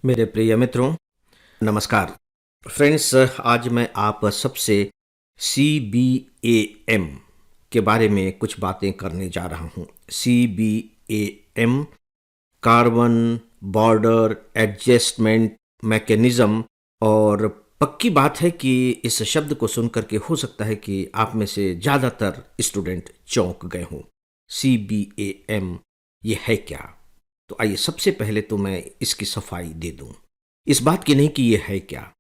मेरे प्रिय मित्रों, नमस्कार। फ्रेंड्स, आज मैं आप सबसे CBAM के बारे में कुछ बातें करने जा रहा हूँ। CBAM carbon border adjustment mechanism. और पक्की बात है कि इस शब्द को सुनकर के हो सकता है कि आप में से ज़्यादातर स्टूडेंट चौंक गए हों। CBAM ये है क्या? तो आइए सबसे पहले तो मैं इसकी सफाई दे दूं। इस बात की नहीं कि ये है क्या,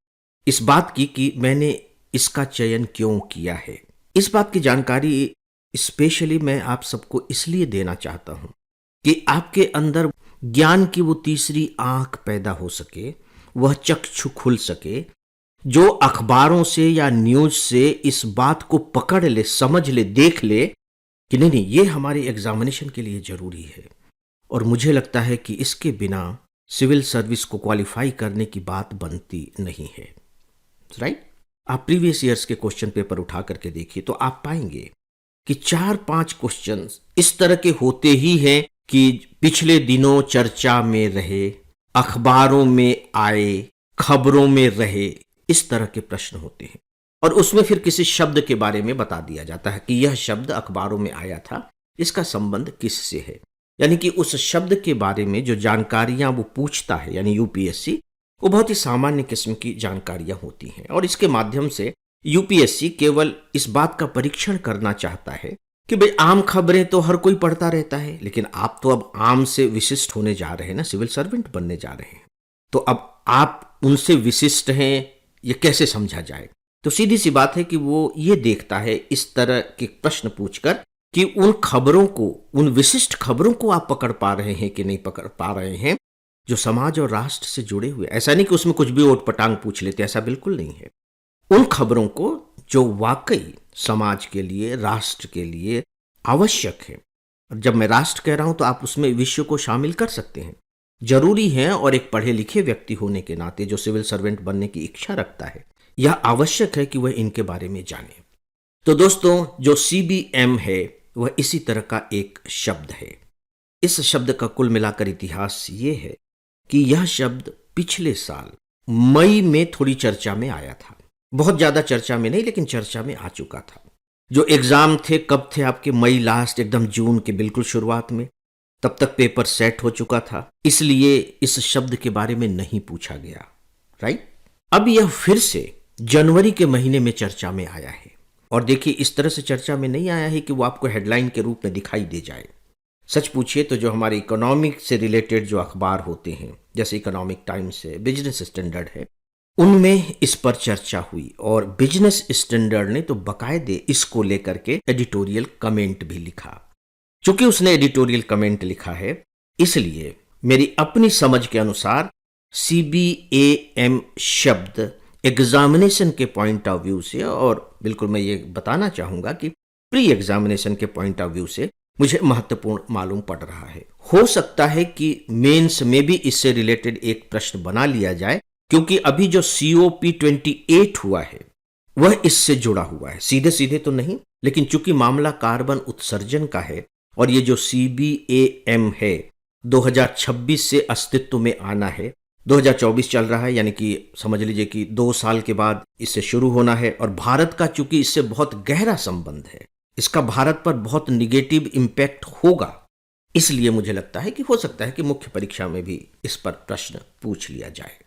इस बात की कि मैंने इसका चयन क्यों किया है। इस बात की जानकारी स्पेशली मैं आप सबको इसलिए देना चाहता हूं कि आपके अंदर ज्ञान की वो तीसरी आंख पैदा हो सके, वह चक्षु खुल सके, जो अखबारों से या न्यूज से इस बात को पकड़ ले, समझ ले, देख ले कि नहीं नहीं, ये हमारे एग्जामिनेशन के लिए जरूरी है। और मुझे लगता है कि इसके बिना सिविल सर्विस को क्वालिफाई करने की बात बनती नहीं है। राइट? आप प्रीवियस ईयर्स के क्वेश्चन पेपर उठा करके देखिए तो आप पाएंगे कि 4-5 क्वेश्चन इस तरह के होते ही हैं कि पिछले दिनों चर्चा में रहे, अखबारों में आए, खबरों में रहे, इस तरह के प्रश्न होते हैं। और उसमें फिर किसी शब्द के बारे में बता दिया जाता है कि यह शब्द अखबारों में आया था, इसका संबंध किससे है। यानी कि उस शब्द के बारे में जो जानकारियां वो पूछता है, यानी यूपीएससी, वो बहुत ही सामान्य किस्म की जानकारियां होती हैं। और इसके माध्यम से यूपीएससी केवल इस बात का परीक्षण करना चाहता है कि भाई आम खबरें तो हर कोई पढ़ता रहता है, लेकिन आप तो अब आम से विशिष्ट होने जा रहे हैं ना, सिविल सर्वेंट बनने जा रहे हैं। तो अब आप उनसे विशिष्ट हैं, ये कैसे समझा जाए? तो सीधी सी बात है कि वो ये देखता है इस तरह के प्रश्न पूछकर कि उन खबरों को, उन विशिष्ट खबरों को आप पकड़ पा रहे हैं कि नहीं पकड़ पा रहे हैं, जो समाज और राष्ट्र से जुड़े हुए। ऐसा नहीं कि उसमें कुछ भी ओट पटांग पूछ लेते, ऐसा बिल्कुल नहीं है। उन खबरों को जो वाकई समाज के लिए, राष्ट्र के लिए आवश्यक है। और जब मैं राष्ट्र कह रहा हूं तो आप उसमें विश्व को शामिल कर सकते हैं, जरूरी है। और एक पढ़े लिखे व्यक्ति होने के नाते जो सिविल सर्वेंट बनने की इच्छा रखता है, यह आवश्यक है कि वह इनके बारे में जाने। तो दोस्तों, जो CBM है वह इसी तरह का एक शब्द है। इस शब्द का कुल मिलाकर इतिहास ये है कि यह शब्द पिछले साल मई में थोड़ी चर्चा में आया था। बहुत ज्यादा चर्चा में नहीं, लेकिन चर्चा में आ चुका था। जो एग्जाम थे कब थे आपके? मई लास्ट, एकदम जून के बिल्कुल शुरुआत में। तब तक पेपर सेट हो चुका था, इसलिए इस शब्द के बारे में नहीं पूछा गया। राइट? अब यह फिर से जनवरी के महीने में चर्चा में आया है। और देखिए, इस तरह से चर्चा में नहीं आया है कि वो आपको हेडलाइन के रूप में दिखाई दे जाए। सच पूछिए तो जो हमारे इकोनॉमिक से रिलेटेड जो अखबार होते हैं, जैसे इकोनॉमिक टाइम्स है, बिजनेस स्टैंडर्ड है, उनमें इस पर चर्चा हुई। और बिजनेस स्टैंडर्ड ने तो बकायदे इसको लेकर के एडिटोरियल कमेंट भी लिखा। चूंकि उसने एडिटोरियल कमेंट लिखा है, इसलिए मेरी अपनी समझ के अनुसार CBAM शब्द एग्जामिनेशन के पॉइंट ऑफ व्यू से, और बिल्कुल मैं ये बताना चाहूंगा कि प्री एग्जामिनेशन के पॉइंट ऑफ व्यू से मुझे महत्वपूर्ण मालूम पड़ रहा है। हो सकता है कि मेंस में भी इससे रिलेटेड एक प्रश्न बना लिया जाए, क्योंकि अभी जो COP28 हुआ है वह इससे जुड़ा हुआ है। सीधे सीधे तो नहीं, लेकिन चूंकि मामला कार्बन उत्सर्जन का है और ये जो CBAM है 2026 से अस्तित्व में आना है, 2024 चल रहा है, यानी कि समझ लीजिए कि 2 साल के बाद इससे शुरू होना है। और भारत का चूंकि इससे बहुत गहरा संबंध है, इसका भारत पर बहुत निगेटिव इम्पैक्ट होगा, इसलिए मुझे लगता है कि हो सकता है कि मुख्य परीक्षा में भी इस पर प्रश्न पूछ लिया जाए।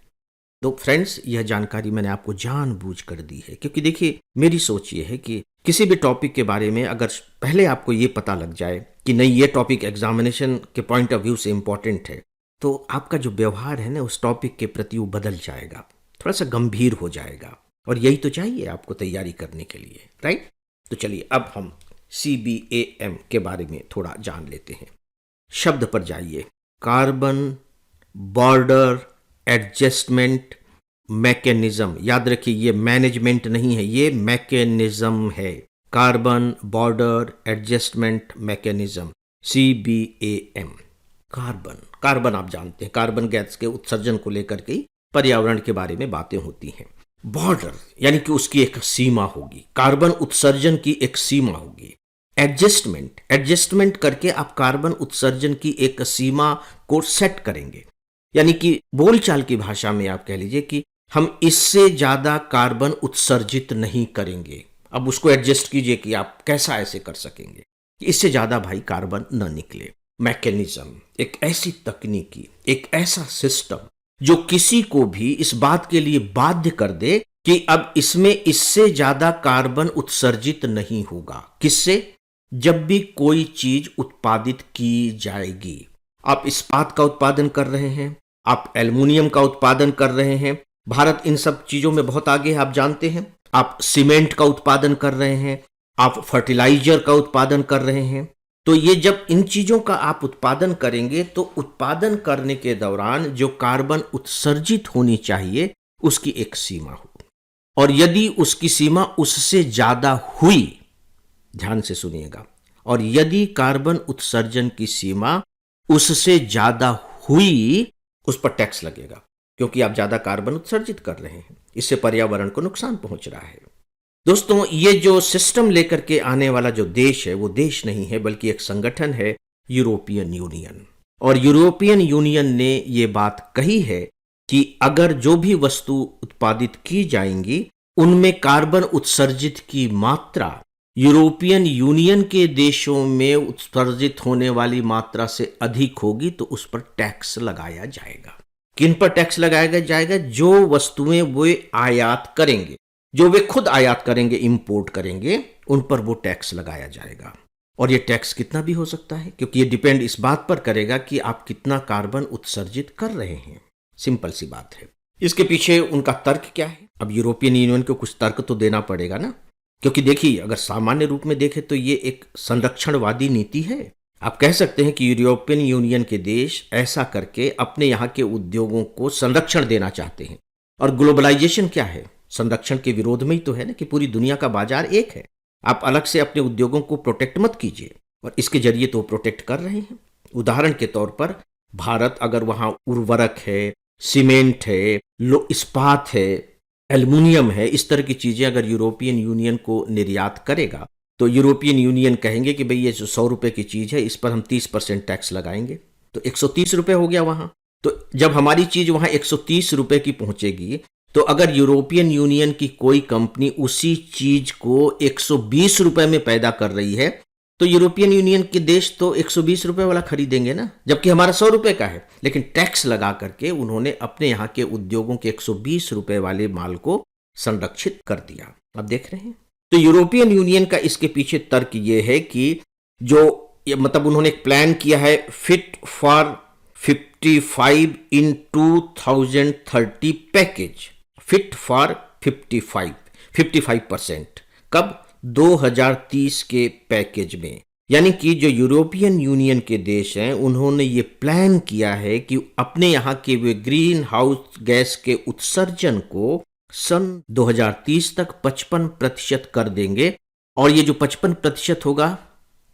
तो फ्रेंड्स, यह जानकारी मैंने आपको जानबूझ कर दी है, क्योंकि देखिए, मेरी सोच ये है कि किसी भी टॉपिक के बारे में अगर पहले आपको ये पता लग जाए कि नहीं, ये टॉपिक एग्जामिनेशन के पॉइंट ऑफ व्यू से इंपॉर्टेंट है, तो आपका जो व्यवहार है ना उस टॉपिक के प्रति वो बदल जाएगा, थोड़ा सा गंभीर हो जाएगा। और यही तो चाहिए आपको तैयारी करने के लिए। राइट? तो चलिए अब हम CBAM के बारे में थोड़ा जान लेते हैं। शब्द पर जाइए। Carbon border adjustment mechanism. याद रखिए, ये मैनेजमेंट नहीं है, ये मैकेनिज्म है। Carbon border adjustment mechanism, CBAM। Carbon आप जानते हैं, कार्बन गैस के उत्सर्जन को लेकर के पर्यावरण के बारे में बातें होती हैं। बॉर्डर यानी कि उसकी एक सीमा होगी, कार्बन उत्सर्जन की एक सीमा होगी। एडजस्टमेंट करके आप कार्बन उत्सर्जन की एक सीमा को सेट करेंगे। यानी कि बोलचाल की भाषा में आप कह लीजिए कि हम इससे ज्यादा कार्बन उत्सर्जित नहीं करेंगे। अब उसको एडजस्ट कीजिए कि आप कैसा ऐसे कर सकेंगे कि इससे ज्यादा भाई कार्बन न निकले। मैकेनिज्म, एक ऐसी तकनीकी, एक ऐसा सिस्टम जो किसी को भी इस बात के लिए बाध्य कर दे कि अब इसमें इससे ज्यादा कार्बन उत्सर्जित नहीं होगा। किससे? जब भी कोई चीज उत्पादित की जाएगी। आप इस्पात का उत्पादन कर रहे हैं, आप एल्युमिनियम का उत्पादन कर रहे हैं, भारत इन सब चीजों में बहुत आगे है, आप जानते हैं। आप सीमेंट का उत्पादन कर रहे हैं, आप फर्टिलाइजर का उत्पादन कर रहे हैं। तो ये जब इन चीजों का आप उत्पादन करेंगे तो उत्पादन करने के दौरान जो कार्बन उत्सर्जित होनी चाहिए उसकी एक सीमा हो, और यदि उसकी सीमा उससे ज्यादा हुई, ध्यान से सुनिएगा, और यदि कार्बन उत्सर्जन की सीमा उससे ज्यादा हुई, उस पर टैक्स लगेगा, क्योंकि आप ज्यादा कार्बन उत्सर्जित कर रहे हैं। इससे पर्यावरण को नुकसान पहुंच रहा है। दोस्तों, ये जो सिस्टम लेकर के आने वाला जो देश है वो देश नहीं है, बल्कि एक संगठन है, यूरोपियन यूनियन। और यूरोपियन यूनियन ने ये बात कही है कि अगर जो भी वस्तु उत्पादित की जाएंगी उनमें कार्बन उत्सर्जित की मात्रा यूरोपियन यूनियन के देशों में उत्सर्जित होने वाली मात्रा से अधिक होगी तो उस पर टैक्स लगाया जाएगा। किन पर टैक्स लगाया जाएगा? जो वस्तुएं वे आयात करेंगे, जो वे खुद आयात करेंगे, इंपोर्ट करेंगे, उन पर वो टैक्स लगाया जाएगा। और ये टैक्स कितना भी हो सकता है, क्योंकि ये डिपेंड इस बात पर करेगा कि आप कितना कार्बन उत्सर्जित कर रहे हैं। सिंपल सी बात है। इसके पीछे उनका तर्क क्या है? अब यूरोपियन यूनियन को कुछ तर्क तो देना पड़ेगा ना, क्योंकि देखिए, अगर सामान्य रूप में देखें तो ये एक संरक्षणवादी नीति है। आप कह सकते हैं कि यूरोपियन यूनियन के देश ऐसा करके अपने यहाँ के उद्योगों को संरक्षण देना चाहते हैं। और ग्लोबलाइजेशन क्या है? संरक्षण के विरोध में ही तो है ना, कि पूरी दुनिया का बाजार एक है, आप अलग से अपने उद्योगों को प्रोटेक्ट मत कीजिए। और इसके जरिए तो प्रोटेक्ट कर रहे हैं। उदाहरण के तौर पर भारत अगर वहां उर्वरक है, सीमेंट है, इस्पात है, एल्युमिनियम है, इस तरह की चीजें अगर यूरोपियन यूनियन को निर्यात करेगा तो यूरोपियन यूनियन कहेंगे कि भाई ये जो 100 रुपए की चीज है इस पर हम 30% टैक्स लगाएंगे, तो 130 रुपए हो गया वहां। तो जब हमारी चीज वहां 130 रुपए की पहुंचेगी, तो अगर यूरोपियन यूनियन की कोई कंपनी उसी चीज को 120 रुपए में पैदा कर रही है, तो यूरोपियन यूनियन के देश तो 120 रुपए वाला खरीदेंगे ना, जबकि हमारा 100 रुपए का है। लेकिन टैक्स लगा करके उन्होंने अपने यहाँ के उद्योगों के 120 रुपए वाले माल को संरक्षित कर दिया। अब देख रहे हैं। तो यूरोपियन यूनियन का इसके पीछे तर्क ये है कि जो मतलब उन्होंने एक प्लान किया है, fit for 55 in 2030 package, fit for 55%। कब? 2030 के पैकेज में। यानी कि जो यूरोपियन यूनियन के देश हैं उन्होंने ये प्लान किया है कि अपने यहाँ के वे ग्रीन हाउस गैस के उत्सर्जन को सन 2030 तक 55% कर देंगे। और ये जो 55% होगा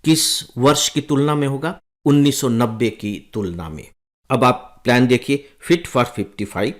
किस वर्ष की तुलना में होगा? 1990 की तुलना में। अब आप प्लान देखिए, फिट फॉर 55,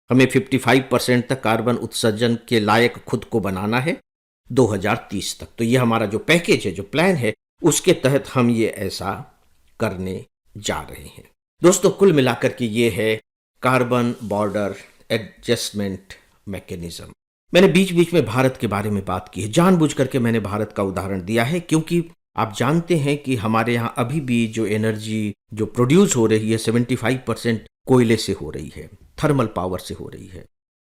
हमें 55% तक कार्बन उत्सर्जन के लायक खुद को बनाना है 2030 तक। तो ये हमारा जो पैकेज है, जो प्लान है, उसके तहत हम ये ऐसा करने जा रहे हैं। दोस्तों, कुल मिलाकर के ये है कार्बन बॉर्डर एडजस्टमेंट मैकेनिज्म। मैंने बीच बीच में भारत के बारे में बात की है, जानबूझ करके मैंने भारत का उदाहरण दिया है, क्योंकि आप जानते हैं कि हमारे यहाँ अभी भी जो एनर्जी जो प्रोड्यूस हो रही है 75% कोयले से हो रही है, थर्मल पावर से हो रही है।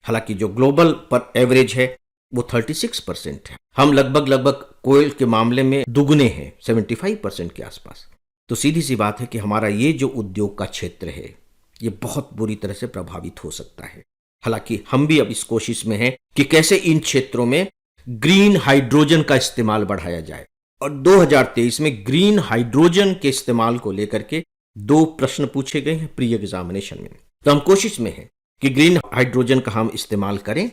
हालांकि जो ग्लोबल पर एवरेज है वो 36% है। हम लगभग कोयल के मामले में दुगने हैं, 75% के आसपास। तो सीधी सी बात है कि हमारा ये जो उद्योग का क्षेत्र है ये बहुत बुरी तरह से प्रभावित हो सकता है। हालांकि हम भी अब इस कोशिश में हैं कि कैसे इन क्षेत्रों में ग्रीन हाइड्रोजन का इस्तेमाल बढ़ाया जाए। और 2023 में ग्रीन हाइड्रोजन के इस्तेमाल को लेकर के 2 प्रश्न पूछे गए हैं प्री एग्जामिनेशन में। तो हम कोशिश में हैं कि ग्रीन हाइड्रोजन का हम इस्तेमाल करें।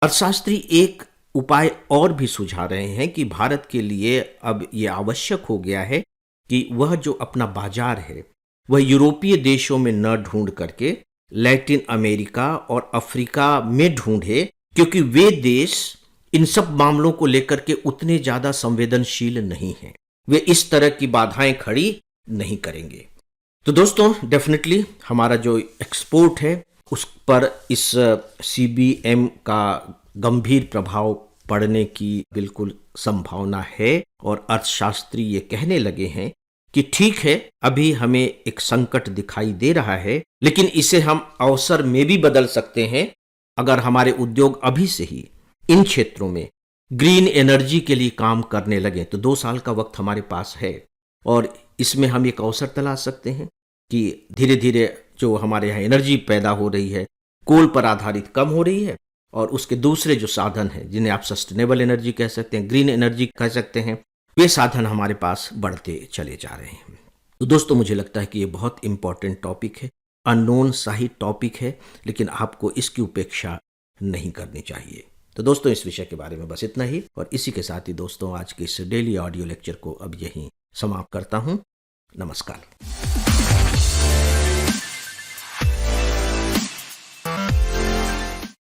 अर्थशास्त्री एक उपाय और भी सुझा रहे हैं कि भारत के लिए अब यह आवश्यक हो गया है कि वह जो अपना बाजार है वह यूरोपीय देशों में न ढूंढ करके लैटिन अमेरिका और अफ्रीका में ढूंढे, क्योंकि वे देश इन सब मामलों को लेकर के उतने ज्यादा संवेदनशील नहीं हैं। वे इस तरह की बाधाएं खड़ी नहीं करेंगे। तो दोस्तों डेफिनेटली हमारा जो एक्सपोर्ट है उस पर इस CBM का गंभीर प्रभाव पड़ने की बिल्कुल संभावना है और अर्थशास्त्री ये कहने लगे हैं कि ठीक है, अभी हमें एक संकट दिखाई दे रहा है, लेकिन इसे हम अवसर में भी बदल सकते हैं अगर हमारे उद्योग अभी से ही इन क्षेत्रों में ग्रीन एनर्जी के लिए काम करने लगे। तो 2 साल का वक्त हमारे पास है और इसमें हम एक अवसर तलाश सकते हैं कि धीरे धीरे जो हमारे यहाँ एनर्जी पैदा हो रही है कोल पर आधारित कम हो रही है और उसके दूसरे जो साधन हैं जिन्हें आप सस्टेनेबल एनर्जी कह सकते हैं, ग्रीन एनर्जी कह सकते हैं, वे साधन हमारे पास बढ़ते चले जा रहे हैं। तो दोस्तों मुझे लगता है कि ये बहुत इंपॉर्टेंट टॉपिक है, अननोन सा ही टॉपिक है, लेकिन आपको इसकी उपेक्षा नहीं करनी चाहिए। तो दोस्तों इस विषय के बारे में बस इतना ही और इसी के साथ ही दोस्तों आज के इस डेली ऑडियो लेक्चर को अब यहीं समाप्त करता हूँ। नमस्कार।